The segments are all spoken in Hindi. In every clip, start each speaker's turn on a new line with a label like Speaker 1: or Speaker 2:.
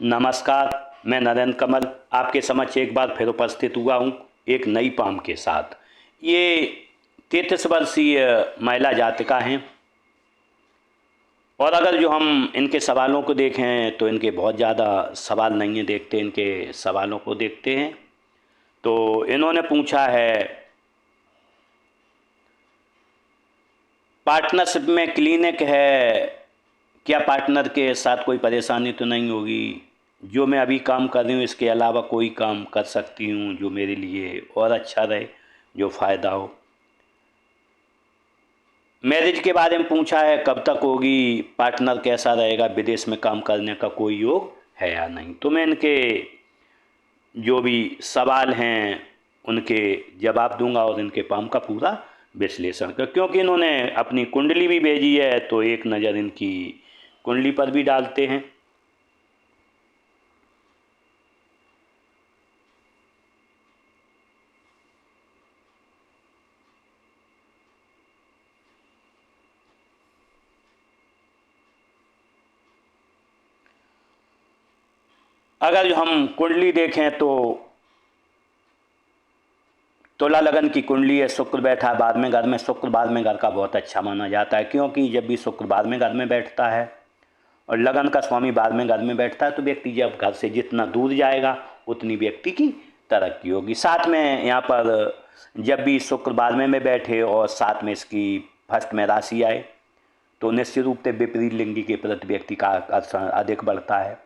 Speaker 1: नमस्कार। मैं नरेंद्र कमल आपके समक्ष एक बार फिर उपस्थित हुआ हूँ एक नई पाम के साथ। ये 33 वर्षीय महिला जातिका हैं और अगर जो हम इनके सवालों को देखें तो इनके बहुत ज़्यादा सवाल नहीं हैं, देखते इनके सवालों को देखते हैं तो इन्होंने पूछा है, पार्टनरशिप में क्लिनिक है, क्या पार्टनर के साथ कोई परेशानी तो नहीं होगी? जो मैं अभी काम कर रही हूँ इसके अलावा कोई काम कर सकती हूँ जो मेरे लिए और अच्छा रहे, जो फ़ायदा हो। मैरिज के बारे में पूछा है, कब तक होगी, पार्टनर कैसा रहेगा, विदेश में काम करने का कोई योग है या नहीं। तो मैं इनके जो भी सवाल हैं उनके जवाब दूंगा और इनके पाम का पूरा विश्लेषण कर, क्योंकि इन्होंने अपनी कुंडली भी भेजी है तो एक नज़र इनकी कुंडली पर भी डालते हैं। अगर जो हम कुंडली देखें तो तुला लगन की कुंडली है, शुक्र बैठा है बाद में घर में। शुक्र बाद में घर का बहुत अच्छा माना जाता है, क्योंकि जब भी शुक्र बाद में घर में बैठता है और लगन का स्वामी बाद में घर में बैठता है तो व्यक्ति जब घर से जितना दूर जाएगा उतनी व्यक्ति की तरक्की होगी। साथ में यहाँ पर जब भी शुक्र बाद में बैठे और साथ में इसकी फर्स्ट में राशि आए तो निश्चित रूप से विपरीत लिंगी के प्रति व्यक्ति का आकर्षण अधिक बढ़ता है।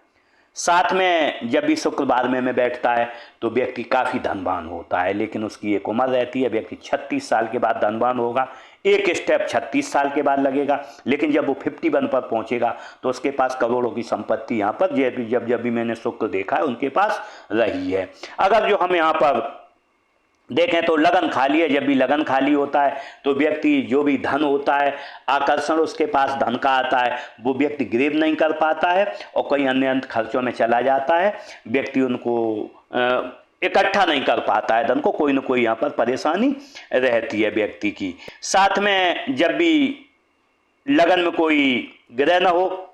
Speaker 1: साथ में जब भी शुक्र बारहवें में बैठता है तो व्यक्ति काफ़ी धनवान होता है, लेकिन उसकी एक उम्र रहती है, व्यक्ति 36 साल के बाद धनवान होगा। एक स्टेप 36 साल के बाद लगेगा, लेकिन जब वो 51 पर पहुंचेगा तो उसके पास करोड़ों की संपत्ति यहाँ पर जब भी मैंने शुक्र देखा है उनके पास रही है। अगर जो हम यहाँ पर देखें तो लगन खाली है, जब भी लगन खाली होता है तो व्यक्ति जो भी धन होता है, आकर्षण उसके पास धन का आता है, वो व्यक्ति ग्रेव नहीं कर पाता है और कई अन्य खर्चों में चला जाता है। व्यक्ति उनको इकट्ठा नहीं कर पाता है धन को, कोई ना कोई यहाँ पर परेशानी रहती है व्यक्ति की। साथ में जब भी लगन में कोई ग्रह न हो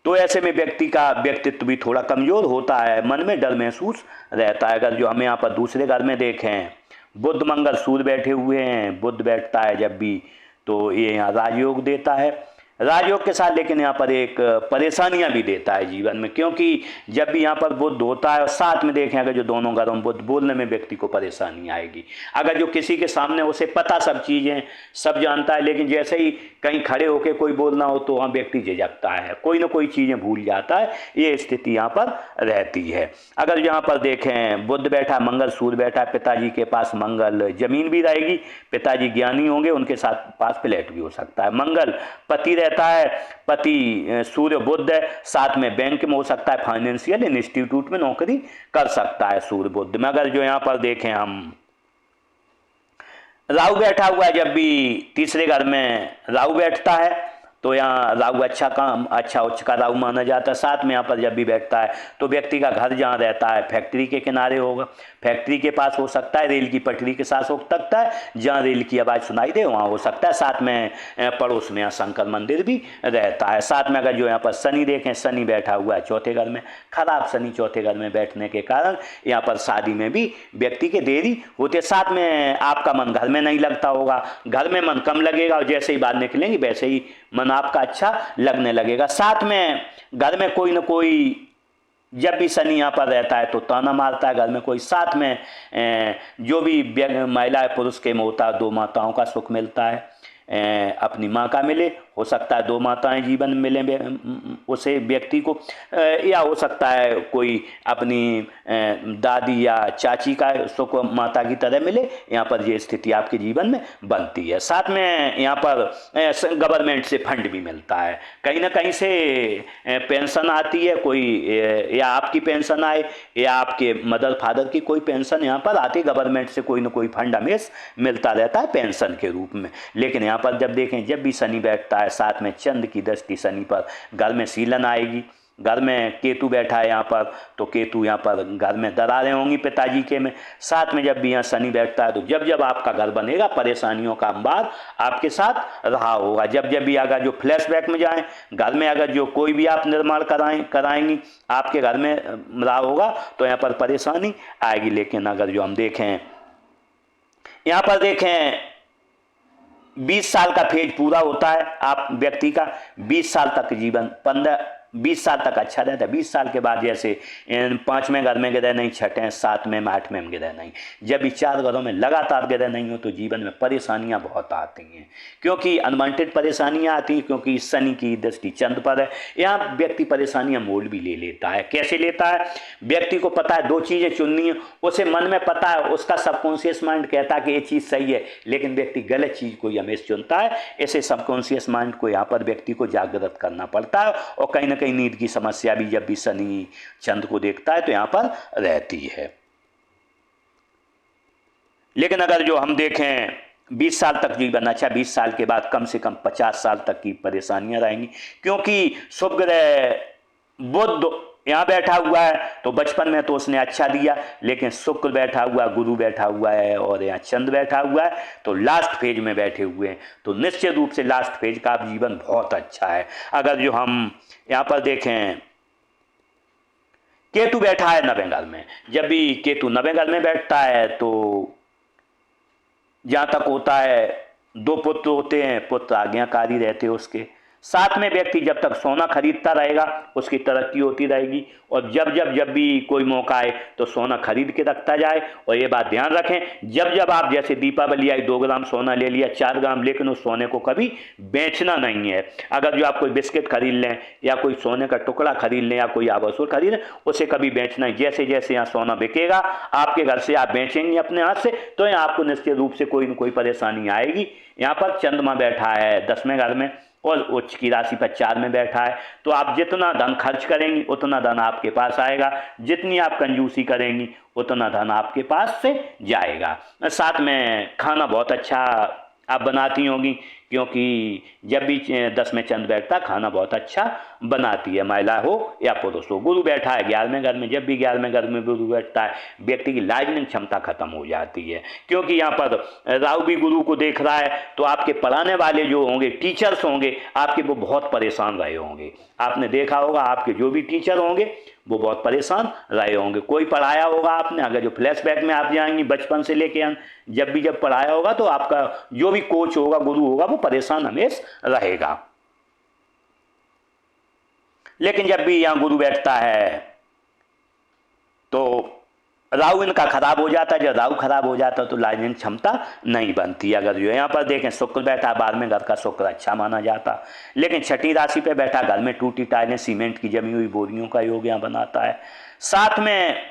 Speaker 1: तो ऐसे में व्यक्ति का व्यक्तित्व भी थोड़ा कमज़ोर होता है, मन में डर महसूस रहता है। अगर जो हमें यहाँ पर दूसरे घर में देखें, बुध मंगल सूर्य बैठे हुए हैं, बुध बैठता है जब भी तो ये यहाँ राजयोग देता है। राजयोग के साथ लेकिन यहाँ पर एक परेशानियां भी देता है जीवन में, क्योंकि जब भी यहाँ पर बुध होता है और साथ में देखें अगर जो दोनों घरों में बुध, बोलने में व्यक्ति को परेशानी आएगी। अगर जो किसी के सामने उसे पता सब चीज़ें सब जानता है, लेकिन जैसे ही कहीं खड़े होकर कोई बोलना हो तो वहाँ व्यक्ति झिझकता है, कोई ना कोई चीज़ें भूल जाता है, ये स्थिति यहाँ पर रहती है। अगर यहाँ पर देखें बुध बैठा, मंगल सूर्य बैठा, पिताजी के पास मंगल जमीन भी रहेगी, पिताजी ज्ञानी होंगे, उनके साथ पास फ्लैट भी हो सकता है। मंगल पति रहता है, पति सूर्य बुध है, साथ में बैंक में हो सकता है, फाइनेंशियल इंस्टीट्यूट में नौकरी कर सकता है सूर्य बुध में। अगर जो यहाँ पर देखें हम राहु बैठा हुआ है, जब भी तीसरे घर में राहु बैठता है तो यहाँ राहु अच्छा काम, अच्छा उच्च का राहु माना जाता है। साथ में यहाँ पर जब भी बैठता है तो व्यक्ति का घर जहाँ रहता है फैक्ट्री के किनारे होगा, फैक्ट्री के पास हो सकता है, रेल की पटरी के साथ हो सकता है, जहाँ रेल की आवाज़ सुनाई दे वहाँ हो सकता है। साथ में पड़ोस में यहाँ शंकर मंदिर भी रहता है। साथ में अगर जो यहाँ पर शनि देखें, शनि बैठा हुआ है चौथे घर में, खराब शनि चौथे घर में बैठने के कारण यहाँ पर शादी में भी व्यक्ति के देरी होती है। साथ में आपका मन घर में नहीं लगता होगा, घर में मन कम लगेगा और जैसे ही बाहर निकलेंगे वैसे ही मन आपका अच्छा लगने लगेगा। साथ में घर में कोई ना कोई जब भी शनि यहाँ पर रहता है तो ताना मारता है घर में कोई। साथ में जो भी महिला पुरुष के में होता है, दो माताओं का सुख मिलता है, अपनी माँ का मिले, हो सकता है दो माताएं जीवन में मिले उसे व्यक्ति को, या हो सकता है कोई अपनी दादी या चाची का सुख माता की तरह मिले। यहाँ पर ये स्थिति आपके जीवन में बनती है। साथ में यहाँ पर गवर्नमेंट से फंड भी मिलता है, कहीं ना कहीं से पेंशन आती है कोई, या आपकी पेंशन आए या आपके मदर फादर की कोई पेंशन यहाँ पर आती है, गवर्नमेंट से कोई ना कोई फंड हमेशा मिलता रहता है पेंशन के रूप में। लेकिन यहाँ पर जब देखें जब भी शनि बैठता है, साथ में चंद्र की दृष्टि शनि पर, घर में सीलन आएगी, घर में केतु बैठा है यहाँ पर, तो केतु यहाँ पर घर में दरारें होंगी पिताजी के में। साथ में जब भी यहाँ शनि बैठता है तो जब जब आपका घर बनेगा परेशानियों का अंबार आपके साथ रहा होगा। जब जब भी अगर जो फ्लैशबैक में जाएं, घर में अगर जो कोई भी आप निर्माण कराएंगी आपके घर में रहा होगा तो यहाँ पर परेशानी आएगी। लेकिन अगर जो हम देखें यहाँ पर देखें 20 साल का फेज पूरा होता है आप व्यक्ति का, 20 साल तक जीवन 20 साल तक अच्छा रहता है। 20 साल के बाद जैसे 5वें घर में ग्रह नहीं, 6वें 7वें 8वें में ग्रह नहीं, जब भी 4 घरों में लगातार ग्रह नहीं हो तो जीवन में परेशानियां बहुत आती हैं, क्योंकि अनवांटेड परेशानियां आती हैं, क्योंकि शनि की दृष्टि चंद्र पर है। यहाँ व्यक्ति परेशानियां मोल भी ले लेता है। कैसे लेता है? व्यक्ति को पता है 2 चीज़ें चुननी है, उसे मन में पता है, उसका सबकॉन्शियस माइंड कहता है कि ये चीज़ सही है, लेकिन व्यक्ति गलत चीज़ को हमेशा चुनता है। ऐसे सबकॉन्शियस माइंड को यहाँ पर व्यक्ति को जागृत करना पड़ता है। और कहीं ना कहीं नींद की समस्या भी जब भी शनि चंद्र को देखता है तो यहां पर रहती है। लेकिन अगर जो हम देखें 20 साल तक जीवन अच्छा, 20 साल के बाद कम से कम 50 साल तक की परेशानियां रहेंगी, क्योंकि शुभ ग्रह बुध यहाँ बैठा हुआ है तो बचपन में तो उसने अच्छा दिया, लेकिन शुक्र बैठा हुआ, गुरु बैठा हुआ है और यहाँ चंद्र बैठा हुआ है तो लास्ट फेज में बैठे हुए हैं, तो निश्चित रूप से लास्ट फेज का जीवन बहुत अच्छा है। अगर जो हम यहाँ पर देखें केतु बैठा है 9वें घर में, जब भी केतु 9वें घर में बैठता है तो जहाँ तक होता है 2 पुत्र होते हैं, पुत्र आज्ञाकारी रहते हैं उसके साथ में। व्यक्ति जब तक सोना खरीदता रहेगा उसकी तरक्की होती रहेगी, और जब भी कोई मौका आए तो सोना खरीद के रखता जाए। और ये बात ध्यान रखें, जब आप जैसे दीपावली आई 2 ग्राम सोना ले लिया, 4 ग्राम, लेकिन उस सोने को कभी बेचना नहीं है। अगर जो आप कोई बिस्किट खरीद लें या कोई सोने का टुकड़ा खरीद लें या कोई आभूषण खरीद लें, उसे कभी बेचना नहीं। जैसे जैसे यहाँ सोना बिकेगा आपके घर से, आप बेचेंगे अपने हाथ से, तो यहाँ आपको निश्चित रूप से कोई न कोई परेशानी आएगी। यहाँ पर चंद्रमा बैठा है 10वें घर में और उच्च की राशि पर 4 में बैठा है, तो आप जितना धन खर्च करेंगी उतना धन आपके पास आएगा, जितनी आप कंजूसी करेंगी उतना धन आपके पास से जाएगा। साथ में खाना बहुत अच्छा आप बनाती होंगी, क्योंकि जब भी 10 में चंद्र बैठता खाना बहुत अच्छा बनाती है, महिला हो या पुरुष हो। गुरु बैठा है 11वें घर में, जब भी 11वें घर में गुरु बैठता है व्यक्ति की लाइजनिंग क्षमता खत्म हो जाती है, क्योंकि यहाँ पर राहु भी गुरु को देख रहा है। तो आपके पढ़ाने वाले जो होंगे, टीचर्स होंगे आपके, वो बहुत परेशान रहे होंगे। आपने देखा होगा आपके जो भी टीचर होंगे वो बहुत परेशान रहे होंगे। कोई पढ़ाया होगा आपने, अगर जो फ्लैशबैक में आप जाएंगी बचपन से लेके जब पढ़ाया होगा तो आपका जो भी कोच होगा, गुरु होगा, वो परेशान हमेशा रहेगा। लेकिन जब भी यहाँ गुरु बैठता है तो राहु इनका खराब हो जाता है। जब राहु खराब हो जाता है तो लाइनिंग क्षमता नहीं बनती। अगर जो यहाँ पर देखें शुक्र बैठा 12वें घर का, शुक्र अच्छा माना जाता, लेकिन 6ठी राशि पे बैठा, घर में टूटी टाइलें, सीमेंट की जमी हुई बोरियों का योग यहाँ बनाता है। साथ में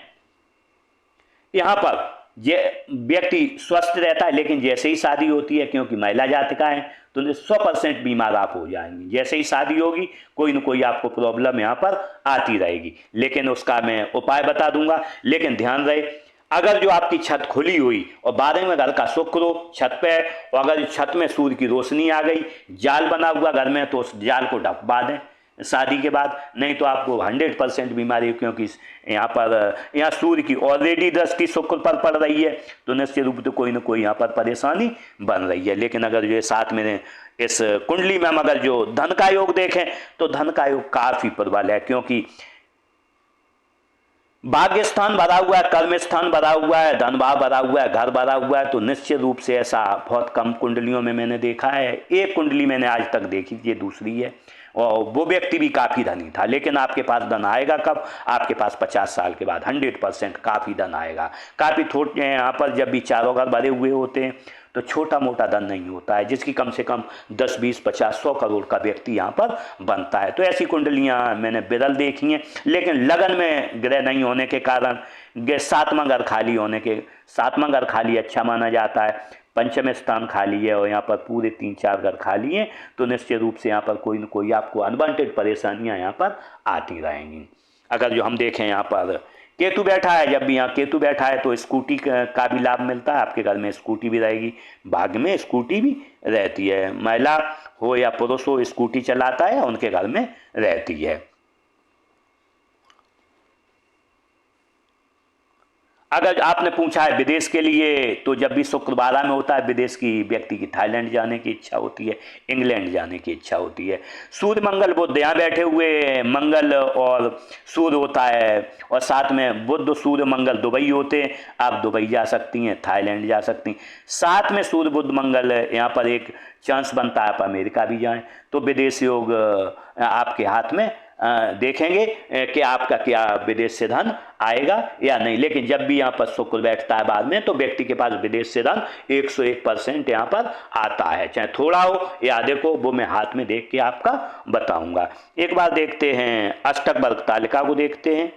Speaker 1: यहाँ पर ये व्यक्ति स्वस्थ रहता है, लेकिन जैसे ही शादी होती है, क्योंकि महिला जातिका है तो 100% बीमार आप हो जाएंगे। जैसे ही शादी होगी कोई न कोई आपको प्रॉब्लम यहाँ पर आती रहेगी, लेकिन उसका मैं उपाय बता दूंगा। लेकिन ध्यान रहे, अगर जो आपकी छत खुली हुई और 12वें घर का शुक्र हो छत पे, और अगर छत में सूर्य की रोशनी आ गई, जाल बना हुआ घर में, तो उस जाल को ढकवा दें शादी के बाद, नहीं तो आपको 100% बीमारी, क्योंकि यहाँ सूर्य की ऑलरेडी दृष्टि शुक्र पर पड़ रही है, तो निश्चित रूप से कोई ना कोई यहाँ पर परेशानी बन रही है। लेकिन अगर जो साथ में इस कुंडली में हम अगर जो धन का योग देखें तो धन का योग काफी प्रबल है, क्योंकि भाग्य स्थान भरा हुआ है, कर्म स्थान भरा हुआ है, धन भाव भरा हुआ है, घर भरा हुआ है। तो निश्चित रूप से ऐसा बहुत कम कुंडलियों में मैंने देखा है। एक कुंडली मैंने आज तक देखी, ये दूसरी है, और वो व्यक्ति भी काफ़ी धनी था। लेकिन आपके पास धन आएगा कब? आपके पास 50 साल के बाद 100% काफ़ी धन आएगा। काफ़ी थोड़े यहाँ पर जब भी चारों घर भरे हुए होते हैं तो छोटा मोटा धन नहीं होता है, जिसकी कम से कम 10, 20, 50, 100 करोड़ का व्यक्ति यहाँ पर बनता है। तो ऐसी कुंडलियाँ मैंने बिरल देखी हैं। लेकिन लगन में ग्रह नहीं होने के कारण, 7वां घर खाली होने के, 7वां घर खाली अच्छा माना जाता है, 5वें स्थान खाली है और यहाँ पर पूरे 3-4 घर खाली हैं, तो निश्चित रूप से यहाँ पर कोई न कोई आपको अनवांटेड परेशानियाँ यहाँ पर आती रहेंगी। अगर जो हम देखें यहाँ पर केतु बैठा है, जब भी यहाँ केतु बैठा है तो स्कूटी का भी लाभ मिलता है। आपके घर में स्कूटी भी रहेगी, भाग्य में स्कूटी भी रहती है। महिला हो या पुरुष हो स्कूटी चलाता है, उनके घर में रहती है। अगर आपने पूछा है विदेश के लिए, तो जब भी शुक्र 12 में होता है विदेश की व्यक्ति की थाईलैंड जाने की इच्छा होती है, इंग्लैंड जाने की इच्छा होती है। सूर्य मंगल बुध यहाँ बैठे हुए मंगल और सूर्य होता है, और साथ में बुध सूर्य मंगल दुबई होते हैं, आप दुबई जा सकती हैं, थाईलैंड जा सकती हैं। साथ में सूर्य बुध मंगल यहाँ पर एक चांस बनता है आप अमेरिका भी जाएं, तो विदेश योग आपके हाथ में देखेंगे कि आपका क्या विदेश से धन आएगा या नहीं। लेकिन जब भी यहाँ पर शुक्र बैठता है बाद में, तो व्यक्ति के पास विदेश से धन 101% यहाँ पर आता है, चाहे थोड़ा हो या अधिक हो, वो मैं हाथ में देख के आपका बताऊंगा। एक बार देखते हैं अष्टक वर्ग तालिका को देखते हैं।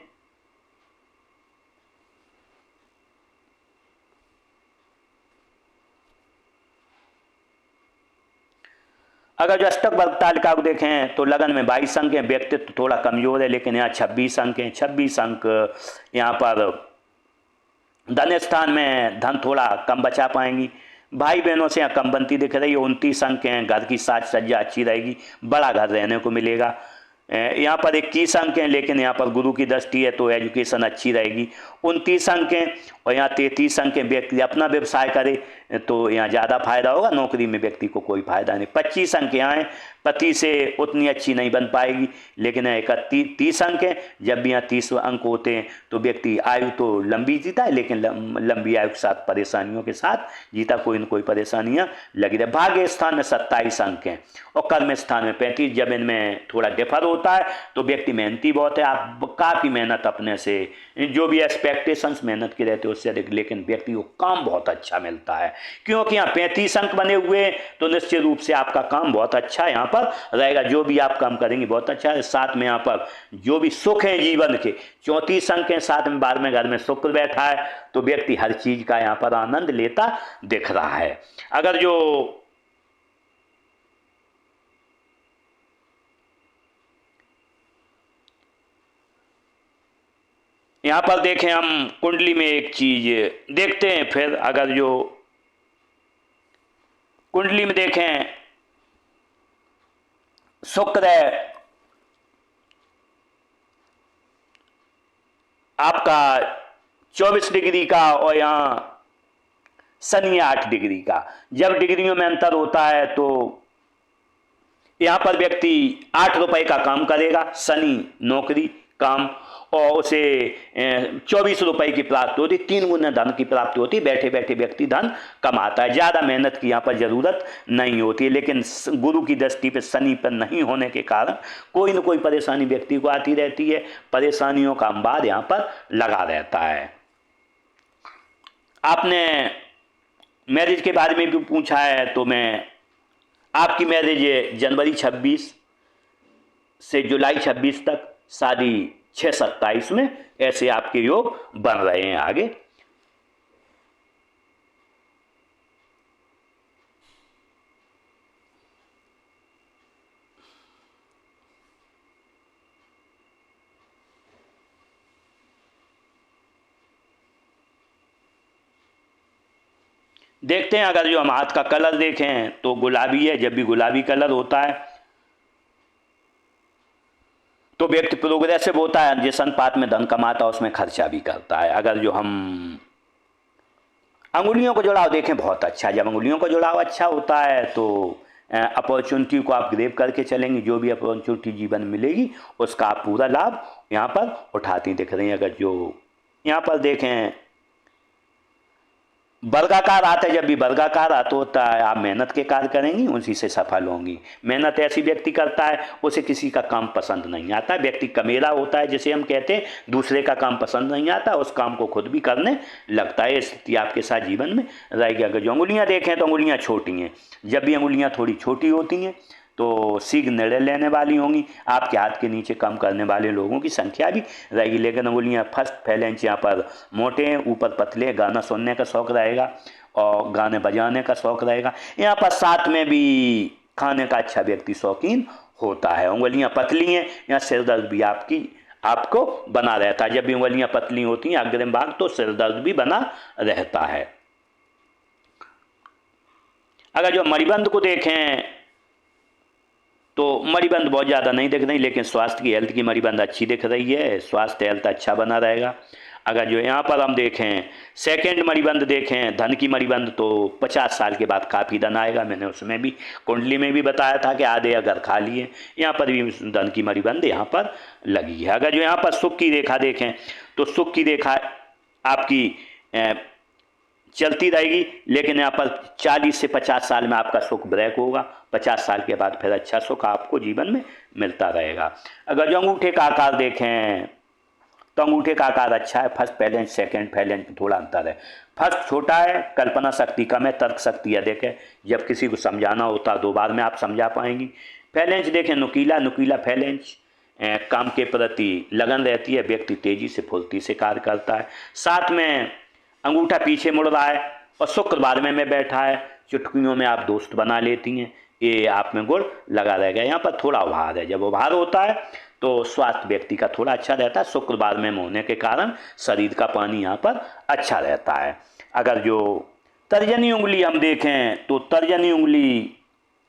Speaker 1: अगर जो अष्टक वर्ग तालिका को देखें तो लगन में 22 अंक हैं, व्यक्तित्व थोड़ा कमजोर है, लेकिन यहाँ 26 अंक हैं। 26 अंक यहाँ पर धन स्थान में धन थोड़ा कम बचा पाएंगी, भाई बहनों से यहाँ कम बनती दिख रही है। 29 अंक हैं, घर की साज सज्जा अच्छी रहेगी, बड़ा घर रहने को मिलेगा। यहाँ पर 21 अंक हैं, लेकिन यहाँ पर गुरु की दृष्टि है तो एजुकेशन अच्छी रहेगी। 29 अंक हैं और यहाँ 33 अंक हैं, व्यक्ति अपना व्यवसाय करे तो यहाँ ज़्यादा फायदा होगा, नौकरी में व्यक्ति को कोई फायदा नहीं। 25 अंक यहाँ हैं, पति से उतनी अच्छी नहीं बन पाएगी, लेकिन 31 अंक हैं। जब भी यहाँ 30 अंक होते हैं तो व्यक्ति आयु तो लंबी जीता है, लेकिन लंबी आयु के साथ परेशानियों के साथ जीता, कोई न कोई परेशानियाँ लगी रहे। भाग्य स्थान में 27 अंक हैं और कर्म स्थान में 35। जब इनमें थोड़ा डिफर होता है तो व्यक्ति मेहनती बहुत है, आप काफ़ी मेहनत अपने से, जो भी एक्सपेक्टेशंस मेहनत के रहते हैं उससे अधिक, लेकिन व्यक्ति को काम बहुत अच्छा मिलता है। क्योंकि यहाँ 35 अंक बने हुए हैं तो निश्चित रूप से आपका काम बहुत अच्छा यहाँ पर रहेगा, जो भी आप काम करेंगे बहुत अच्छा है। साथ में यहाँ पर जो भी सुख है जीवन के 34 अंक हैं, साथ में 12वें घर में शुक्र बैठा है, तो व्यक्ति हर चीज का यहाँ पर आनंद लेता दिख रहा है। अगर जो यहाँ पर देखें हम कुंडली में एक चीज देखते हैं, फिर अगर जो कुंडली में देखें शुक्र आपका 24 डिग्री का और यहाँ शनि 8 डिग्री का। जब डिग्रियों में अंतर होता है तो यहाँ पर व्यक्ति 8 रुपए का काम करेगा, शनि नौकरी काम, और उसे 24 रुपए की प्राप्ति होती, 3 गुना धन की प्राप्ति होती। बैठे बैठे व्यक्ति धन कमाता है, ज़्यादा मेहनत की यहाँ पर जरूरत नहीं होती है। लेकिन गुरु की दृष्टि पे शनि पर नहीं होने के कारण कोई न कोई परेशानी व्यक्ति को आती रहती है, परेशानियों का अंबार यहाँ पर लगा रहता है। आपने मैरिज के बारे में भी पूछा है, तो मैं आपकी मैरिज जनवरी 26 से जुलाई 26 तक, शादी 6-27 में, ऐसे आपके योग बन रहे हैं। आगे देखते हैं, अगर जो हम हाथ का कलर देखें तो गुलाबी है। जब भी गुलाबी कलर होता है तो व्यक्ति प्रोग्रेसिव होता है, जिस अनुपात में धन कमाता है उसमें खर्चा भी करता है। अगर जो हम अंगुलियों को जुड़ाव देखें, बहुत अच्छा, जब अंगुलियों का जुड़ाव अच्छा होता है तो अपॉर्चुनिटी को आप ग्रेब करके चलेंगे, जो भी अपॉर्चुनिटी जीवन में मिलेगी उसका आप पूरा लाभ यहाँ पर उठाती दिख रही हैं। अगर जो यहाँ पर देखें वर्गाकार आता है, जब भी वर्गाकार आता होता है आप मेहनत के कार्य करेंगी, उसी से सफल होंगी। मेहनत ऐसी व्यक्ति करता है उसे किसी का काम पसंद नहीं आता। व्यक्ति कमेला होता है, जिसे हम कहते हैं, दूसरे का काम पसंद नहीं आता, उस काम को खुद भी करने लगता है। स्थिति आपके साथ जीवन में रहेगी। अगर जो अंगुलियाँ देखें तो अंगुलियाँ छोटी हैं, जब भी अंगुलियाँ थोड़ी छोटी होती हैं तो शीघ्र निर्णय लेने वाली होंगी। आपके हाथ के नीचे काम करने वाले लोगों की संख्या भी रहेगी। लेकिन अंगुलियाँ फर्स्ट फैलेंस यहाँ पर मोटे हैं, ऊपर पतले, गाना सुनने का शौक़ रहेगा और गाने बजाने का शौक़ रहेगा। यहाँ पर साथ में भी खाने का अच्छा व्यक्ति शौकीन होता है। उंगलियाँ पतली हैं, यहाँ सिर दर्द भी आपको बना रहता है। जब भी उंगलियाँ पतली होती हैं अग्रिम भाग, तो सिर दर्द भी बना रहता है। अगर जो मणिबंध को देखें तो मणिबंध बहुत ज़्यादा नहीं दिख रही, लेकिन स्वास्थ्य की हेल्थ की मणिबंध अच्छी दिख रही है, स्वास्थ्य हेल्थ अच्छा बना रहेगा। अगर जो यहाँ पर हम देखें सेकंड मणिबंध देखें धन की मणिबंध, तो 50 साल के बाद काफ़ी धन आएगा। मैंने उसमें भी कुंडली में भी बताया था कि आधे अगर खाली है, यहाँ पर भी धन की मणिबंध यहाँ पर लगी है। अगर जो यहाँ पर सुख की रेखा देखें तो सुख की रेखा आपकी चलती रहेगी, लेकिन यहाँ पर 40 से 50 साल में आपका सुख ब्रेक होगा। 50 साल के बाद फिर अच्छा सुख आपको जीवन में मिलता रहेगा। अगर जो अंगूठे का आकार देखें तो अंगूठे का आकार अच्छा है। फर्स्ट फैलेंज सेकंड फैलेंज में थोड़ा अंतर है। फर्स्ट छोटा है, कल्पना शक्ति कम है, तर्क शक्ति अधिक है। जब किसी को समझाना होता है 2 बार में आप समझा पाएंगी। फैलेंज देखें नुकीला, नुकीला फैलेंज काम के प्रति लगन रहती है, व्यक्ति तेजी से फुर्ती से कार्य करता है। साथ में अंगूठा पीछे मुड़ रहा है और शुक्र बाद में बैठा है, चुटकियों में आप दोस्त बना लेती हैं, ये आप में गुण लगा रहेगा। यहाँ पर थोड़ा उभार है, जब उभार होता है तो स्वास्थ्य व्यक्ति का थोड़ा अच्छा रहता है। शुक्र बाद में होने के कारण शरीर का पानी यहाँ पर अच्छा रहता है। अगर जो तर्जनी उंगली हम देखें तो तर्जनी उंगली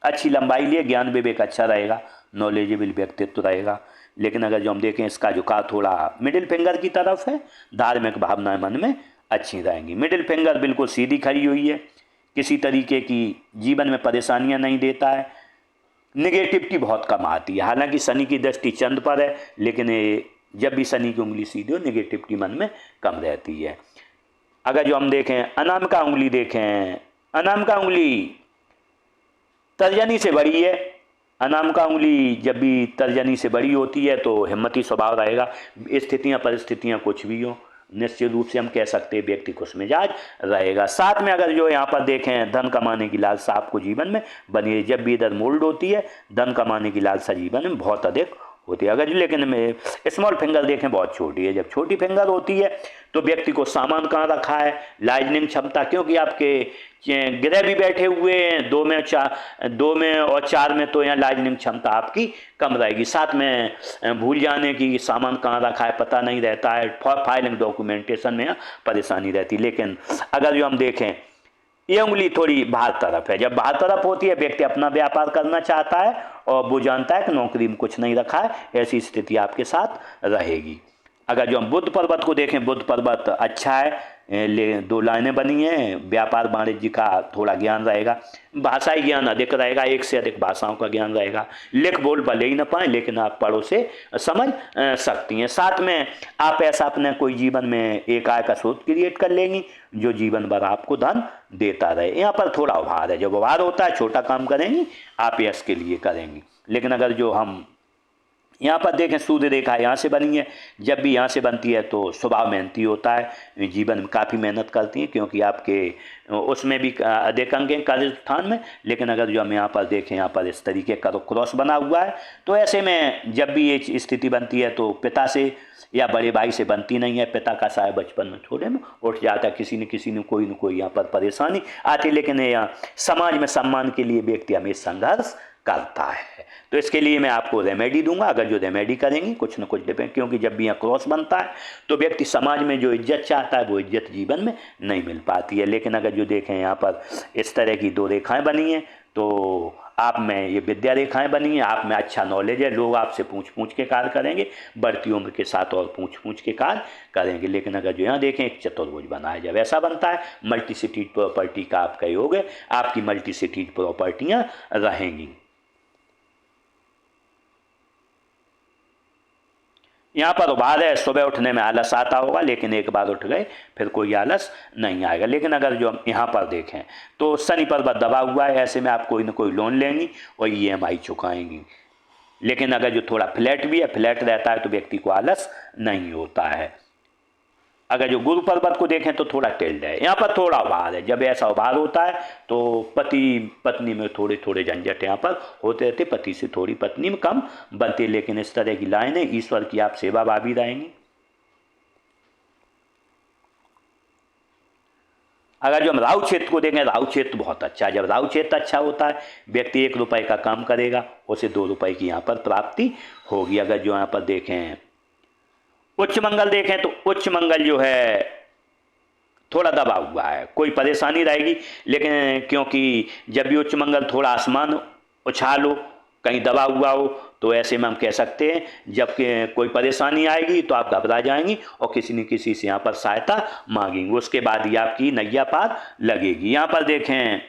Speaker 1: अच्छी लंबाई लिए, ज्ञान विवेक अच्छा रहेगा, नॉलेजेबल व्यक्तित्व रहेगा। लेकिन अगर जो हम देखें इसका झुकाव थोड़ा मिडिल फिंगर की तरफ है, धार्मिक भावनाएं मन में अच्छी रहेंगी। मिडिल फिंगर बिल्कुल सीधी खड़ी हुई है, किसी तरीके की जीवन में परेशानियां नहीं देता है, निगेटिविटी बहुत कम आती है। हालांकि शनि की दृष्टि चंद्र पर है, लेकिन जब भी शनि की उंगली सीधी हो निगेटिविटी मन में कम रहती है। अगर जो हम देखें अनामिका उंगली देखें, अनामिका उंगली तर्जनी से बड़ी है। अनामिका उंगली जब भी तर्जनी से बड़ी होती है तो हिम्मती स्वभाव रहेगा। स्थितियां परिस्थितियां कुछ भी हो, निश्चित रूप से हम कह सकते हैं व्यक्ति खुश मिजाज रहेगा। साथ में अगर जो यहाँ पर देखें धन कमाने की लालसा आपको जीवन में बनी है। जब भी इधर मोल्ड होती है धन कमाने की लालसा जीवन में बहुत अधिक होती है। अगर लेकिन में स्मॉल फिंगर देखें बहुत छोटी है। जब छोटी फिंगर होती है तो व्यक्ति को सामान कहाँ रखा है, लाइजनिंग क्षमता, क्योंकि आपके ग्रह भी बैठे हुए हैं 2 में और 4 में, तो यहाँ लाइजनिंग क्षमता आपकी कम रहेगी। साथ में भूल जाने की सामान कहाँ रखा है पता नहीं रहता है, फाइलिंग डॉक्यूमेंटेशन में परेशानी रहती। लेकिन अगर जो हम देखें ये उंगली थोड़ी बाहर तरफ है। जब बाहर तरफ होती है व्यक्ति अपना व्यापार करना चाहता है और वो जानता है कि नौकरी में कुछ नहीं रखा है, ऐसी स्थिति आपके साथ रहेगी। अगर जो हम बुध पर्वत को देखें, बुध पर्वत अच्छा है, 2 लाइनें बनी हैं। व्यापार वाणिज्य का थोड़ा ज्ञान रहेगा, भाषाई ज्ञान अधिक रहेगा, 1 से अधिक भाषाओं का ज्ञान रहेगा। लिख बोल भले ही ना पाए लेकिन आप पढ़ो से समझ सकती हैं। साथ में आप ऐसा अपने कोई जीवन में एक आय का स्रोत क्रिएट कर लेंगी जो जीवन भर आपको धन देता रहे। यहाँ पर थोड़ा उभार है, जब उभार होता है छोटा काम करेंगी आप यश के लिए करेंगी। लेकिन अगर जो हम यहाँ पर देखें सूर्य रेखा यहाँ से बनी है, जब भी यहाँ से बनती है तो स्वभाव मेहनती होता है, जीवन में काफ़ी मेहनत करती हैं, क्योंकि आपके उसमें भी अधिक अंक हैं कार्य स्थान में। लेकिन अगर जो हम यहाँ पर देखें, यहाँ पर इस तरीके का क्रॉस बना हुआ है, तो ऐसे में जब भी ये स्थिति बनती है तो पिता से या बड़े भाई से बनती नहीं है। पिता का साया बचपन में थोड़े में उठ जाता है, किसी न कोई यहाँ पर परेशानी आती। लेकिन यहाँ समाज में सम्मान के लिए व्यक्ति हमेशा संघर्ष करता है। तो इसके लिए मैं आपको रेमेडी दूंगा। अगर जो रेमेडी करेंगी कुछ न कुछ डिपेंड, क्योंकि जब भी यहाँ क्रॉस बनता है तो व्यक्ति समाज में जो इज्जत चाहता है वो इज्जत जीवन में नहीं मिल पाती है। लेकिन अगर जो देखें यहाँ पर इस तरह की 2 रेखाएं बनी हैं तो आप में ये विद्या रेखाएं बनी हैं, आप में अच्छा नॉलेज है, लोग आपसे पूछ के कार्य करेंगे, बढ़ती उम्र के साथ और पूछ के कार्य करेंगे। लेकिन अगर जो यहाँ देखें एक चतुर्भुज बना है, जब ऐसा बनता है मल्टीसिटीज प्रॉपर्टी का आपका योग है, आपकी मल्टीसिटीज प्रॉपर्टियाँ रहेंगी। यहाँ पर उभार है, सुबह उठने में आलस आता होगा, लेकिन एक बार उठ गए फिर कोई आलस नहीं आएगा। लेकिन अगर जो हम यहाँ पर देखें तो शनि पर्वत दबा हुआ है, ऐसे में आप कोई ना कोई लोन लेंगी और EMI चुकाएंगी। लेकिन अगर जो थोड़ा फ्लैट भी है, फ्लैट रहता है तो व्यक्ति को आलस नहीं होता है। अगर जो गुरु पर्वत को देखें तो थोड़ा टिल्ड है, यहाँ पर थोड़ा उभार है। जब ऐसा उभार होता है तो पति पत्नी में थोड़े झंझट यहाँ पर होते रहते, पति से थोड़ी पत्नी में कम बनती है। लेकिन इस तरह की लाइनें ईश्वर की आप सेवा भावी रहेंगी। अगर जो हम राहु क्षेत्र को देखें, राहु क्षेत्र बहुत अच्छा है। जब राहु क्षेत्र अच्छा होता है व्यक्ति 1 रुपये का काम करेगा, उसे 2 रुपये की यहाँ पर प्राप्ति होगी। अगर जो यहाँ पर देखें उच्च मंगल देखें तो उच्च मंगल जो है थोड़ा दबा हुआ है, कोई परेशानी रहेगी। लेकिन क्योंकि जब भी उच्च मंगल थोड़ा आसमान उछाल हो, कहीं दबा हुआ हो, तो ऐसे में हम कह सकते हैं जब कोई परेशानी आएगी तो आप घबरा जाएंगी और किसी न किसी से यहाँ पर सहायता मांगेंगे, उसके बाद ही आपकी नैया पार लगेगी। यहाँ पर देखें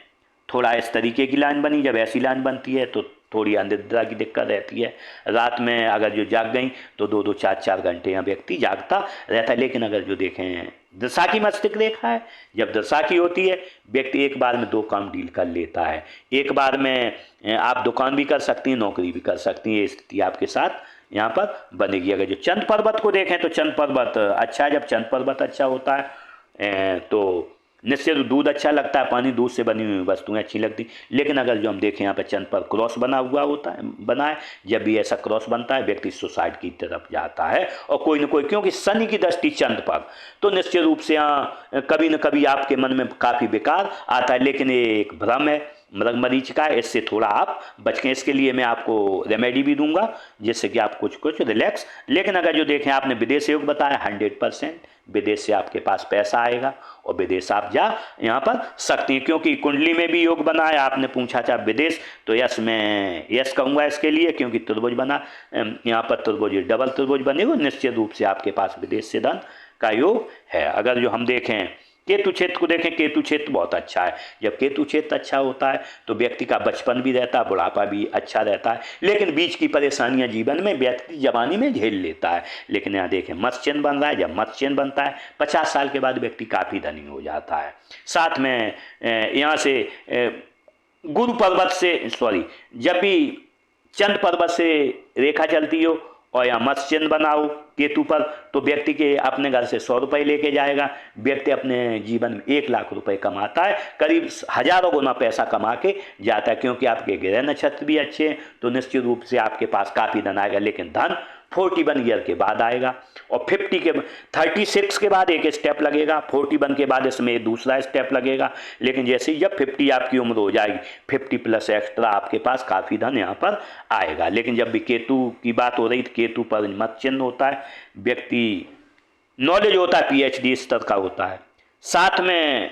Speaker 1: थोड़ा इस तरीके की लाइन बनी, जब ऐसी लाइन बनती है तो थोड़ी अनिद्रा की दिक्कत रहती है। रात में अगर जो जाग गई तो 2-2 4-4 घंटे यहाँ व्यक्ति जागता रहता है। लेकिन अगर जो देखें दशा की मस्तिष्क रेखा है, जब दशा की होती है व्यक्ति एक बार में 2 काम डील कर लेता है। एक बार में आप दुकान भी कर सकती हैं, नौकरी भी कर सकती हैं, ये स्थिति आपके साथ यहाँ पर बनेगी। अगर जो चंद्र पर्वत को देखें तो चंद्र पर्वत अच्छा है। जब चंद्र पर्वत अच्छा होता है तो निश्चित दूध अच्छा लगता है, पानी दूध से बनी हुई वस्तुएं अच्छी लगती। लेकिन अगर जो हम देखें यहाँ पर चंद्र पर क्रॉस बना हुआ होता है, बना है, जब भी ऐसा क्रॉस बनता है व्यक्ति सुसाइड की तरफ जाता है और कोई न कोई, क्योंकि शनि की दृष्टि चंद्र पर, तो निश्चित रूप से यहाँ कभी न कभी आपके मन में काफ़ी विकार आता है। लेकिन ये एक भ्रम है, मरीचिका है, इससे थोड़ा आप बचें। इसके लिए मैं आपको रेमेडी भी दूंगा जिससे कि आप कुछ रिलैक्स। लेकिन अगर जो देखें आपने विदेश योग बताया, 100% विदेश से आपके पास पैसा आएगा और विदेश आप जा यहाँ पर सकती हैं, क्योंकि कुंडली में भी योग बना है। आपने पूछा था विदेश, तो यस मैं यस कहूँगा इसके लिए, क्योंकि त्रिभुज बना यहाँ पर, त्रिभुज डबल त्रिभुज बनेगा, निश्चित रूप से आपके पास विदेश से धन का योग है। अगर जो हम देखें केतु क्षेत्र को देखें, केतु क्षेत्र बहुत अच्छा है। जब केतु क्षेत्र अच्छा होता है तो व्यक्ति का बचपन भी रहता है, बुढ़ापा भी अच्छा रहता है, लेकिन बीच की परेशानियां जीवन में व्यक्ति जवानी में झेल लेता है। लेकिन यहाँ देखें मत्स्य चिन्ह बन रहा है, जब मत्स्य चिन्ह बनता है 50 साल के बाद व्यक्ति काफ़ी धनी हो जाता है। साथ में यहाँ से गुरु पर्वत से जब भी चंद्र पर्वत से रेखा चलती हो और यहाँ मत्स्य चिन्ह बनाओ केतु पर, तो व्यक्ति के अपने घर से 100 रुपये लेके जाएगा। व्यक्ति अपने जीवन में 1 लाख रुपए कमाता है, करीब हजारों गुना पैसा कमा के जाता है, क्योंकि आपके ग्रह नक्षत्र भी अच्छे हैं तो निश्चित रूप से आपके पास काफ़ी धन आएगा। लेकिन धन 41 ईयर के बाद आएगा और 36 के बाद एक स्टेप लगेगा, 41 के बाद इसमें दूसरा स्टेप लगेगा। लेकिन जैसे ही जब 50 आपकी उम्र हो जाएगी, 50 प्लस एक्स्ट्रा आपके पास काफ़ी धन यहाँ पर आएगा। लेकिन जब भी केतु की बात हो रही, केतु पर मत चिन्ह होता है, व्यक्ति नॉलेज होता है, PhD स्तर का होता है। साथ में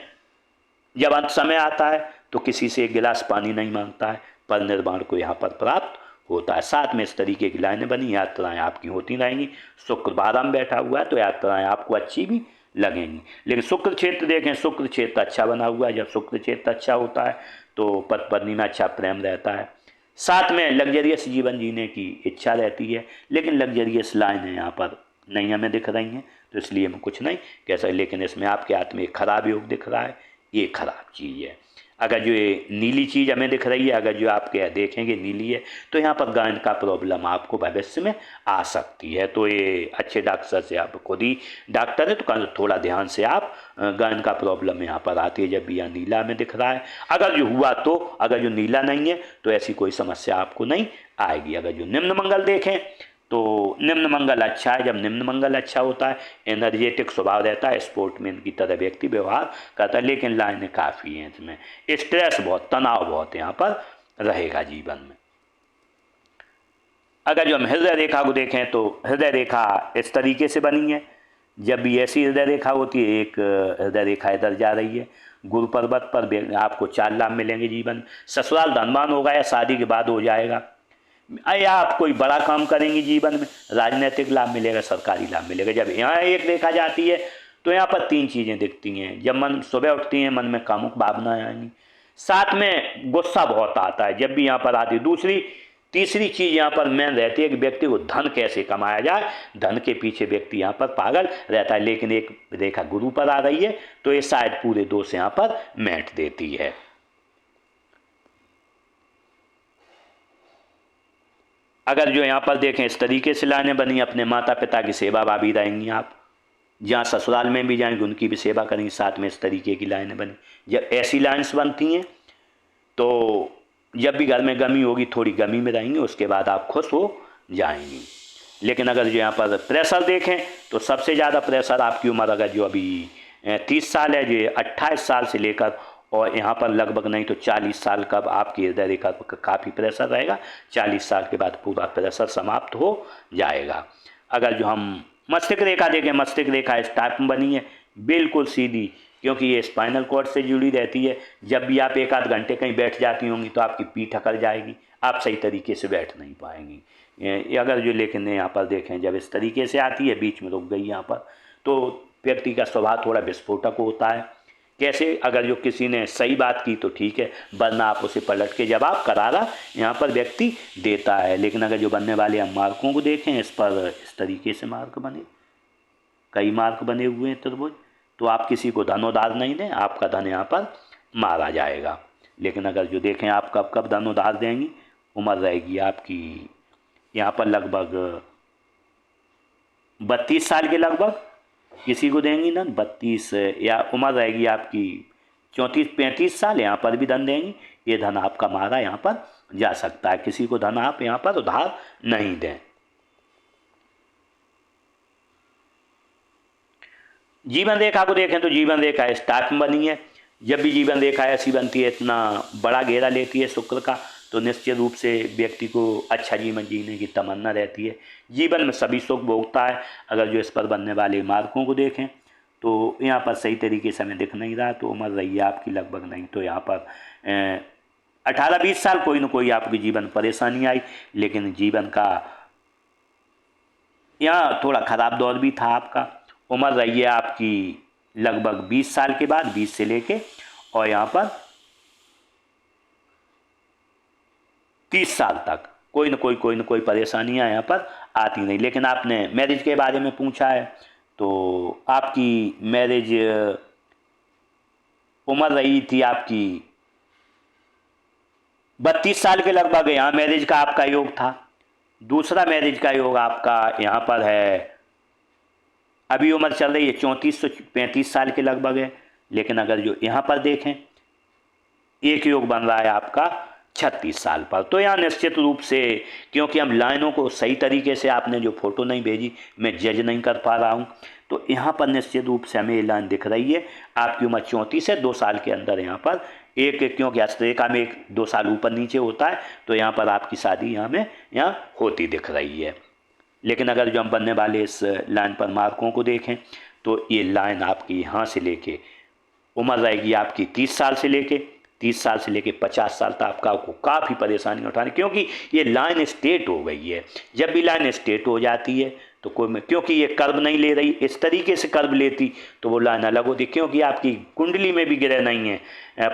Speaker 1: जब अंत समय आता है तो किसी से 1 गिलास पानी नहीं मांगता है, पर निर्वाण को यहाँ पर प्राप्त होता है। साथ में इस तरीके की लाइनें बनी, यात्राएं आपकी होती रहेंगी। शुक्र 12 में बैठा हुआ है तो यात्राएं आपको अच्छी भी लगेंगी। लेकिन शुक्र क्षेत्र देखें, शुक्र क्षेत्र अच्छा बना हुआ है। जब शुक्र क्षेत्र अच्छा होता है तो पति पत्नी में अच्छा प्रेम रहता है। साथ में लग्जरियस जीवन जीने की इच्छा रहती है, लेकिन लग्जरियस लाइनें यहाँ पर नहीं हमें दिख रही हैं, तो इसलिए हम कुछ नहीं कह सकते। लेकिन इसमें आपके हाथ में एक खराब योग दिख रहा है, ये खराब चीज़ है। अगर जो ये नीली चीज़ हमें दिख रही है, अगर जो आपके देखेंगे नीली है, तो यहाँ पर गायन का प्रॉब्लम आपको भविष्य में आ सकती है। तो ये अच्छे डॉक्टर से, आप खुद ही डॉक्टर है तो थोड़ा ध्यान से आप गायन का प्रॉब्लम यहाँ पर आती है जब भी यहाँ नीला में दिख रहा है। अगर जो हुआ तो, अगर जो नीला नहीं है तो ऐसी कोई समस्या आपको नहीं आएगी। अगर जो निम्न मंगल देखें तो निम्न मंगल अच्छा है। जब निम्न मंगल अच्छा होता है, एनर्जेटिक स्वभाव रहता है, स्पोर्टमैन की तरह व्यक्ति व्यवहार करता है। लेकिन लाइनें काफ़ी हैं इसमें, स्ट्रेस बहुत, तनाव बहुत यहाँ पर रहेगा जीवन में। अगर जो हम हृदय रेखा को देखें तो हृदय रेखा इस तरीके से बनी है। जब भी ऐसी हृदय रेखा होती है, एक हृदय रेखा इधर जा रही है, गुरु पर्वत पर आपको 4 लाभ मिलेंगे जीवन। ससुराल धनवान होगा या शादी के बाद हो जाएगा, या आप कोई बड़ा काम करेंगे जीवन में, राजनीतिक लाभ मिलेगा, सरकारी लाभ मिलेगा। जब यहाँ एक रेखा जाती है तो यहाँ पर 3 चीज़ें दिखती हैं। जब मन सुबह उठती हैं, मन में कामुक भावनाएं आएंगी, साथ में गुस्सा बहुत आता है जब भी यहाँ पर आती है। तीसरी चीज़ यहाँ पर मेन रहती है कि व्यक्ति को धन कैसे कमाया जाए, धन के पीछे व्यक्ति यहाँ पर पागल रहता है। लेकिन एक रेखा गुरु पर आ रही है तो ये शायद पूरे दोष यहाँ पर मैट देती है। अगर जो यहाँ पर देखें इस तरीके से लाइनें बनी, अपने माता पिता की सेवा भावी रहेंगी आप, जहाँ ससुराल में भी जाएंगे उनकी भी सेवा करेंगे। साथ में इस तरीके की लाइनें बनी, जब ऐसी लाइन्स बनती हैं तो जब भी घर में गमी होगी, थोड़ी गमी में रहेंगे, उसके बाद आप खुश हो जाएंगी। लेकिन अगर जो यहाँ पर प्रेशर देखें तो सबसे ज़्यादा प्रेशर आपकी उम्र अगर जो अभी 30 साल है, जो 28 साल से लेकर और यहाँ पर लगभग नहीं तो 40 साल का आपकी हृदय रेखा पर काफ़ी प्रेशर रहेगा। 40 साल के बाद पूरा प्रेशर समाप्त हो जाएगा। अगर जो हम मस्तिष्क रेखा देखें, मस्तिष्क रेखा इस टाइप में बनी है, बिल्कुल सीधी, क्योंकि ये स्पाइनल कॉर्ड से जुड़ी रहती है। जब भी आप 1 आध घंटे कहीं बैठ जाती होंगी तो आपकी पीठ अकड़ जाएगी, आप सही तरीके से बैठ नहीं पाएंगी। अगर जो लेकिन यहाँ पर देखें जब इस तरीके से आती है, बीच में रुक गई यहाँ पर, तो व्यक्ति का स्वभाव थोड़ा विस्फोटक होता है। कैसे? अगर जो किसी ने सही बात की तो ठीक है, वरना आप उसे पलट के जवाब करारा यहाँ पर व्यक्ति देता है। लेकिन अगर जो बनने वाले हम मार्कों को देखें, इस पर इस तरीके से मार्क बने, कई मार्क बने हुए हैं त्रिभुज, तो आप किसी को धन उधार नहीं दें, आपका धन यहाँ पर मारा जाएगा। लेकिन अगर जो देखें आप कब कब धन उधार देंगी, उम्र रहेगी आपकी यहाँ पर लगभग 32 साल के लगभग किसी को देंगी धन, 32, या उम्र रहेगी आपकी 34-35 साल, यहाँ पर भी धन देंगी। ये धन आपका मारा यहाँ पर जा सकता है। किसी को धन आप यहाँ पर उधार नहीं दें। जीवन रेखा को देखें तो जीवन रेखा इस टाइप में बनी है। जब भी जीवन रेखा ऐसी बनती है, इतना बड़ा घेरा लेती है शुक्र का, तो निश्चित रूप से व्यक्ति को अच्छा जीवन जीने की तमन्ना रहती है, जीवन में सभी सुख भोगता है। अगर जो इस पर बनने वाले मार्कों को देखें तो यहाँ पर सही तरीके से हमें दिख नहीं रहा, तो उम्र रही है आपकी लगभग, नहीं तो यहाँ पर 18-20 साल कोई न कोई आपके जीवन परेशानी आई। लेकिन जीवन का यहाँ थोड़ा खराब दौर भी था आपका। उम्र रही है आपकी लगभग 20 साल के बाद, 20 से लेके और यहाँ पर 30 साल तक कोई न कोई परेशानियाँ यहाँ पर आती नहीं। लेकिन आपने मैरिज के बारे में पूछा है, तो आपकी मैरिज उम्र रही थी आपकी 32 साल के लगभग, यहाँ मैरिज का आपका योग था। दूसरा मैरिज का योग आपका यहाँ पर है, अभी उम्र चल रही है 34 से 35 साल के लगभग है। लेकिन अगर जो यहाँ पर देखें, एक योग बन रहा है आपका 36 साल पर। तो यहाँ निश्चित रूप से, क्योंकि हम लाइनों को सही तरीके से, आपने जो फोटो नहीं भेजी, मैं जज नहीं कर पा रहा हूँ, तो यहाँ पर निश्चित रूप से हमें ये लाइन दिख रही है। आपकी उम्र 34 से 2 साल के अंदर यहाँ पर एक, क्योंकि हस्तरेखा में 1-2 साल ऊपर नीचे होता है, तो यहाँ पर आपकी शादी यहाँ होती दिख रही है। लेकिन अगर जो हम बनने वाले इस लाइन पर मार्कों को देखें, तो ये लाइन आपकी यहाँ से लेके उम्र रहेगी आपकी 30 साल से लेके 50 साल तक आपको काफ़ी परेशानी उठानी, क्योंकि ये लाइन स्ट्रेट हो गई है। जब भी लाइन स्ट्रेट हो जाती है तो क्योंकि ये कर्व नहीं ले रही, इस तरीके से कर्व लेती तो वो लाइन अलग होती। क्योंकि आपकी कुंडली में भी ग्रह नहीं है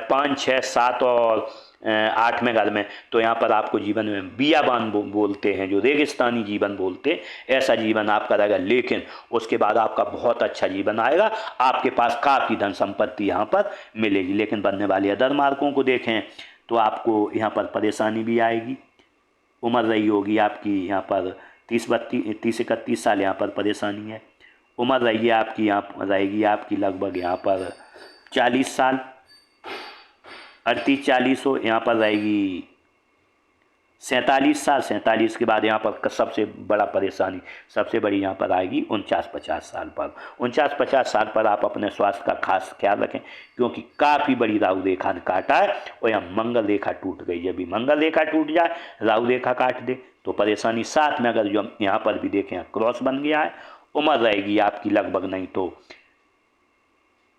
Speaker 1: 5, 6, 7 और 8 में घर में, तो यहाँ पर आपको जीवन में बियाबान बोलते हैं, जो रेगिस्तानी जीवन बोलते हैं, ऐसा जीवन आपका रहेगा। लेकिन उसके बाद आपका बहुत अच्छा जीवन आएगा, आपके पास काफ़ी धन संपत्ति यहाँ पर मिलेगी। लेकिन बनने वाले अदर मार्कों को देखें तो आपको यहाँ पर परेशानी भी आएगी। उम्र रही होगी आपकी यहाँ पर 30-31 साल, यहाँ पर परेशानी है। उम्र रही है आपकी यहाँ रहेगी आपकी लगभग यहाँ पर 40 साल, 38-40 हो, यहाँ पर रहेगी 47 साल। 47 के बाद यहाँ पर सबसे बड़ा परेशानी, सबसे बड़ी यहाँ पर आएगी 49-50 साल पर। 49-50 साल पर आप अपने स्वास्थ्य का खास ख्याल रखें, क्योंकि काफ़ी बड़ी राहु रेखा ने काटा है और यहाँ मंगल रेखा टूट गई। जब भी मंगल रेखा टूट जाए, राहु रेखा काट दे, तो परेशानी साथ में। अगर जो हम यहाँ पर भी देखें, क्रॉस बन गया है, उम्र रहेगी आपकी लगभग, नहीं तो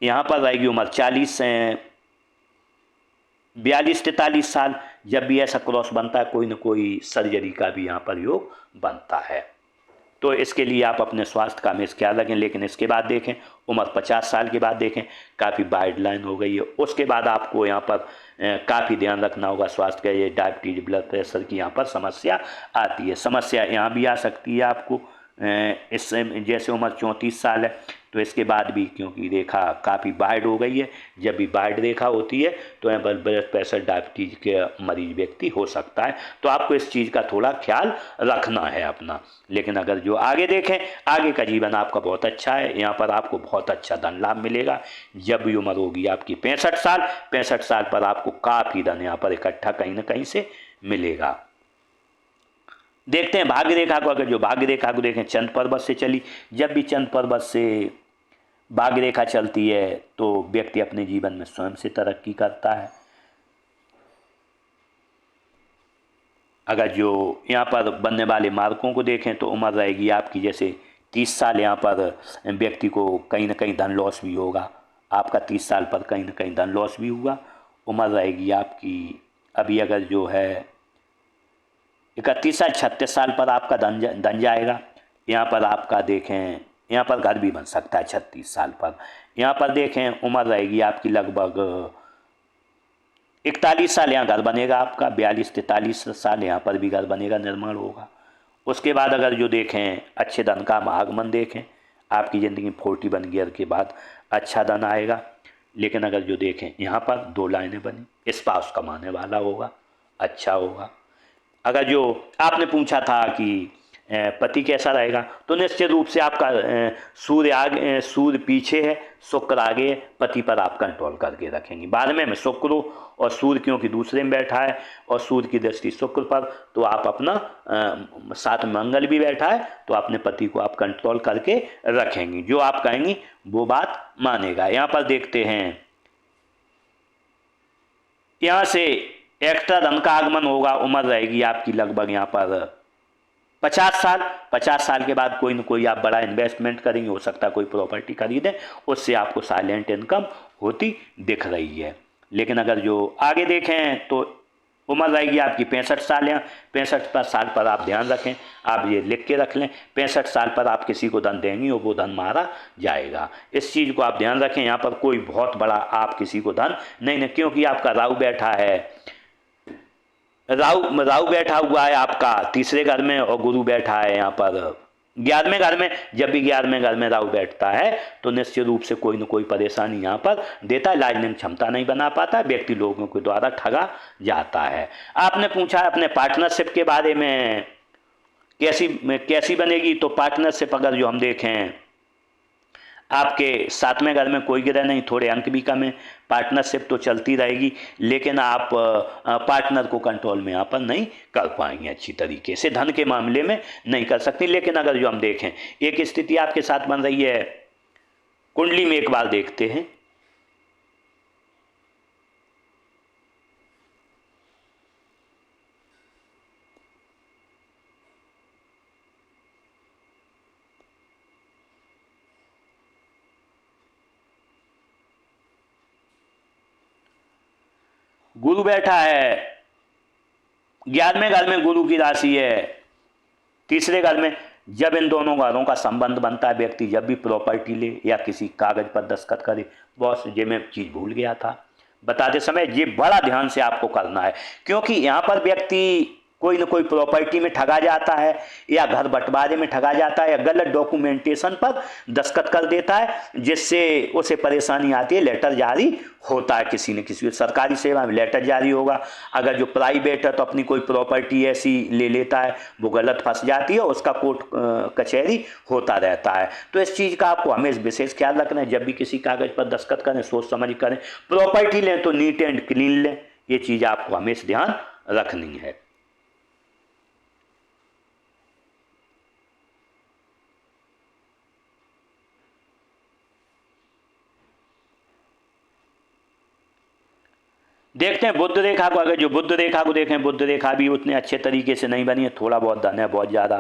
Speaker 1: यहाँ पर रहेगी उम्र 42-43 साल। जब भी ऐसा क्रॉस बनता है, कोई न कोई सर्जरी का भी यहाँ पर योग बनता है। तो इसके लिए आप अपने स्वास्थ्य का हमेशा ख्याल रखें। लेकिन इसके बाद देखें, उम्र 50 साल के बाद देखें, काफ़ी वाइड लाइन हो गई है। उसके बाद आपको यहाँ पर काफ़ी ध्यान रखना होगा स्वास्थ्य का। ये डायबिटीज, ब्लड प्रेशर की यहाँ पर समस्या आती है। समस्या यहाँ भी आ सकती है आपको इससे, जैसे उम्र 34 साल है, तो इसके बाद भी, क्योंकि रेखा काफ़ी वाइड हो गई है, जब भी वाइड रेखा होती है तो यहाँ पर ब्लड प्रेशर, डायबिटीज के मरीज व्यक्ति हो सकता है। तो आपको इस चीज़ का थोड़ा ख्याल रखना है अपना। लेकिन अगर जो आगे देखें, आगे का जीवन आपका बहुत अच्छा है। यहाँ पर आपको बहुत अच्छा धन लाभ मिलेगा। जब भी उम्र होगी आपकी 65 साल पर आपको काफ़ी धन यहाँ पर इकट्ठा कहीं ना कहीं से मिलेगा। देखते हैं भाग्य रेखा को। अगर जो भाग्य रेखा को देखें, चंद्र पर्वत से चली। जब भी चंद्र पर्वत से भाग्य रेखा चलती है तो व्यक्ति अपने जीवन में स्वयं से तरक्की करता है। अगर जो यहाँ पर बनने वाले मार्कों को देखें तो उम्र रहेगी आपकी जैसे 30 साल, यहाँ पर व्यक्ति को कहीं ना कहीं धन लॉस भी होगा। आपका 30 साल पर कहीं ना कहीं धन लॉस भी हुआ। उम्र रहेगी आपकी अभी अगर जो है 31 साल 36 साल पर आपका धन जाएगा। यहाँ पर आपका देखें, यहाँ पर घर भी बन सकता है 36 साल पर। यहाँ पर देखें उम्र रहेगी आपकी लगभग 41 साल, यहाँ घर बनेगा आपका। 42-43 साल यहाँ पर भी घर बनेगा, निर्माण होगा। उसके बाद अगर जो देखें अच्छे धन का आगमन देखें, आपकी ज़िंदगी 41 के बाद अच्छा धन आएगा। लेकिन अगर जो देखें यहाँ पर 2 लाइनें बनी, स्पाउस कमाने वाला होगा, अच्छा होगा। अगर जो आपने पूछा था कि पति कैसा रहेगा, तो निश्चित रूप से आपका सूर्य आगे, सूर्य पीछे है, शुक्र आगे है, पति पर आप कंट्रोल करके रखेंगे। 12वें में शुक्र और सूर्य क्योंकि दूसरे में बैठा है और सूर्य की दृष्टि शुक्र पर, तो आप अपना साथ में मंगल भी बैठा है, तो अपने पति को आप कंट्रोल करके रखेंगे। जो आप कहेंगी वो बात मानेगा। यहाँ पर देखते हैं, यहाँ से एक्स्ट्रा धन का आगमन होगा। उम्र रहेगी आपकी लगभग यहाँ पर 50 साल। 50 साल के बाद कोई न कोई आप बड़ा इन्वेस्टमेंट करेंगे, हो सकता है कोई प्रॉपर्टी खरीदें, उससे आपको साइलेंट इनकम होती दिख रही है। लेकिन अगर जो आगे देखें तो उम्र रहेगी आपकी 65 साल। या 65 साल पर आप ध्यान रखें, आप ये लिख के रख लें, 65 साल पर आप किसी को धन देंगी और वो धन मारा जाएगा। इस चीज़ को आप ध्यान रखें। यहाँ पर कोई बहुत बड़ा आप किसी को धन नहीं, क्योंकि आपका राहु बैठा है, राहु बैठा हुआ है आपका तीसरे घर में, और गुरु बैठा है यहाँ पर 11वें घर में। जब भी 11वें घर में राहु बैठता है तो निश्चित रूप से कोई न कोई परेशानी यहाँ पर देता है। लाजनिंग क्षमता नहीं बना पाता, व्यक्ति लोगों के द्वारा ठगा जाता है। आपने पूछा अपने पार्टनरशिप के बारे में, कैसी बनेगी, तो पार्टनरशिप अगर जो हम देखें, आपके 7वें घर में कोई ग्रह नहीं, थोड़े अंक भी कम है, पार्टनरशिप तो चलती रहेगी, लेकिन आप पार्टनर को कंट्रोल में यहाँ पर नहीं कर पाएंगे अच्छी तरीके से, धन के मामले में नहीं कर सकते। लेकिन अगर जो हम देखें एक स्थिति आपके साथ बन रही है कुंडली में, एक बार देखते हैं। गुरु बैठा है 11वें घर में, गुरु की राशि है तीसरे घर में। जब इन दोनों घरों का संबंध बनता है, व्यक्ति जब भी प्रॉपर्टी ले या किसी कागज पर दस्तखत करे, बॉस ये मैं चीज़ भूल गया था बताते समय, ये बड़ा ध्यान से आपको करना है, क्योंकि यहाँ पर व्यक्ति कोई न कोई प्रॉपर्टी में ठगा जाता है, या घर बंटवारे में ठगा जाता है, या गलत डॉक्यूमेंटेशन पर दस्तखत कर देता है, जिससे उसे परेशानी आती है। लेटर जारी होता है किसी न किसी सरकारी सेवा में लेटर जारी होगा। अगर जो प्राइवेट है तो अपनी कोई प्रॉपर्टी ऐसी ले लेता है, वो गलत फंस जाती है, उसका कोर्ट कचहरी होता रहता है। तो इस चीज़ का आपको हमेशा विशेष ख्याल रखना है। जब भी किसी कागज़ पर दस्तखत करें, सोच समझ करें। प्रॉपर्टी लें तो नीट एंड क्लीन लें, ये चीज़ आपको हमेशा ध्यान रखनी है। देखते हैं बुद्ध रेखा को। अगर जो बुद्ध रेखा को देखें, बुद्ध रेखा भी उतने अच्छे तरीके से नहीं बनी है, थोड़ा बहुत धन है, बहुत ज़्यादा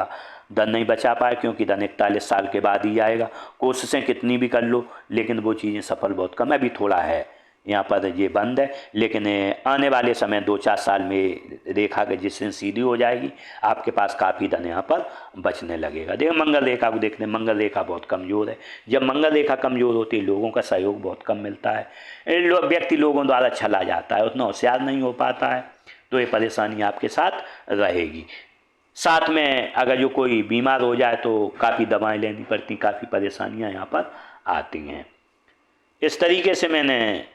Speaker 1: धन नहीं बचा पाए, क्योंकि धन 41 साल के बाद ही आएगा। कोशिशें कितनी भी कर लो, लेकिन वो चीज़ें सफल बहुत कम है। अभी थोड़ा है यहाँ पर ये बंद है, लेकिन आने वाले समय 2-4 साल में रेखा के जिस दिन सीधी हो जाएगी, आपके पास काफ़ी धन यहाँ पर बचने लगेगा। देखो मंगल रेखा को देखते हैं, मंगल रेखा बहुत कमज़ोर है। जब मंगल रेखा कमज़ोर होती है, लोगों का सहयोग बहुत कम मिलता है, व्यक्ति लोगों द्वारा छला जाता है, उतना होशियार नहीं हो पाता है, तो ये परेशानी आपके साथ रहेगी। साथ में अगर जो कोई बीमार हो जाए तो काफ़ी दवाएँ लेनी पड़ती, काफ़ी परेशानियाँ यहाँ पर आती हैं। इस तरीके से मैंने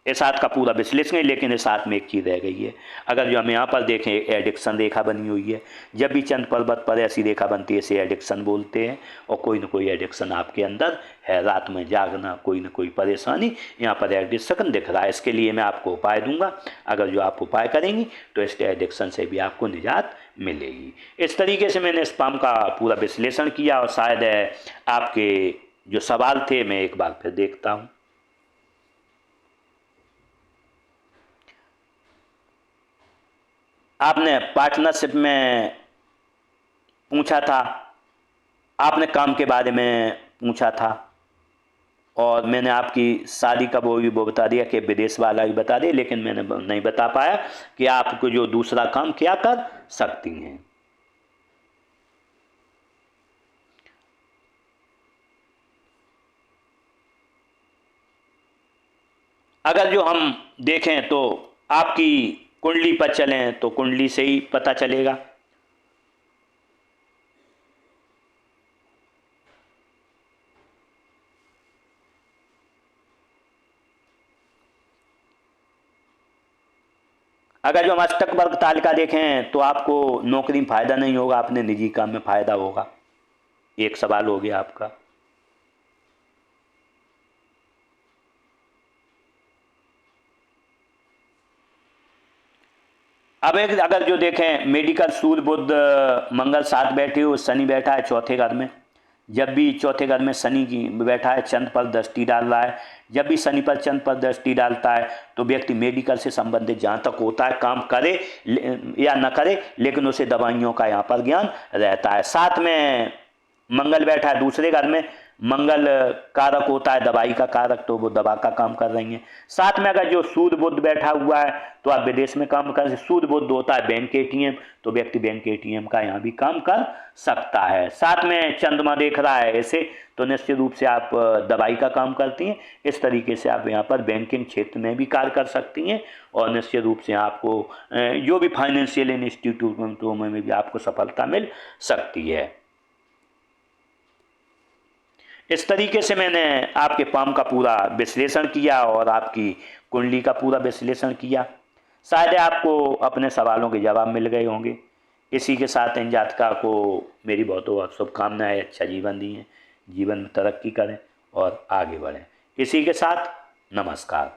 Speaker 1: इस हाथ का पूरा विश्लेषण है, लेकिन इस हाथ में एक चीज़ रह गई है। अगर जो हम यहाँ पर देखें, एडिक्शन रेखा बनी हुई है। जब भी चंद्र पर्वत पर ऐसी रेखा बनती है, इसे एडिक्शन बोलते हैं, और कोई ना कोई एडिक्शन आपके अंदर है। रात में जागना, कोई ना कोई परेशानी, यहाँ पर एडिक्शन दिख रहा है। इसके लिए मैं आपको उपाय दूंगा, अगर जो आप उपाय करेंगी तो इस एडिक्शन से भी आपको निजात मिलेगी। इस तरीके से मैंने स्पाम का पूरा विश्लेषण किया, और शायद आपके जो सवाल थे मैं एक बार फिर देखता हूँ। आपने पार्टनरशिप में पूछा था, आपने काम के बारे में पूछा था, और मैंने आपकी शादी का वो भी वो बता दिया कि विदेश वाला भी बता दिया, लेकिन मैंने नहीं बता पाया कि आपको जो दूसरा काम क्या कर सकती हैं। अगर जो हम देखें तो आपकी कुंडली पर चलें तो कुंडली से ही पता चलेगा। अगर जो हम अष्टक वर्ग तालिका देखें तो आपको नौकरी में फायदा नहीं होगा, अपने निजी काम में फायदा होगा। एक सवाल हो गया आपका। अब एक अगर जो देखें मेडिकल सूर्य बुध मंगल साथ बैठे हो, शनि बैठा है चौथे घर में। जब भी चौथे घर में शनि जी बैठा है, चंद्र पर दृष्टि डाल रहा है, जब भी शनि पर चंद्र पर दृष्टि डालता है तो व्यक्ति मेडिकल से संबंधित जहाँ तक होता है काम करे या न करे, लेकिन उसे दवाइयों का यहाँ पर ज्ञान रहता है। साथ में मंगल बैठा है दूसरे घर में, मंगल कारक होता है दवाई का कारक, तो वो दवा का काम कर रही हैं। साथ में अगर जो सूर्य बुध बैठा हुआ है तो आप विदेश में काम कर, सूर्य बुध होता है बैंक एटीएम, तो व्यक्ति बैंक एटीएम का यहाँ भी काम कर सकता है। साथ में चंद्रमा देख रहा है ऐसे, तो निश्चित रूप से आप दवाई का काम करती हैं। इस तरीके से आप यहाँ पर बैंकिंग क्षेत्र में भी कार्य कर सकती हैं और निश्चित रूप से आपको जो भी फाइनेंशियल इंस्टीट्यूटों में भी आपको सफलता मिल सकती है। इस तरीके से मैंने आपके पाम का पूरा विश्लेषण किया और आपकी कुंडली का पूरा विश्लेषण किया। शायद आपको अपने सवालों के जवाब मिल गए होंगे। इसी के साथ इन जातका को मेरी बहुत बहुत शुभकामनाएं, अच्छा जीवन दिए, जीवन में तरक्की करें और आगे बढ़ें। इसी के साथ नमस्कार।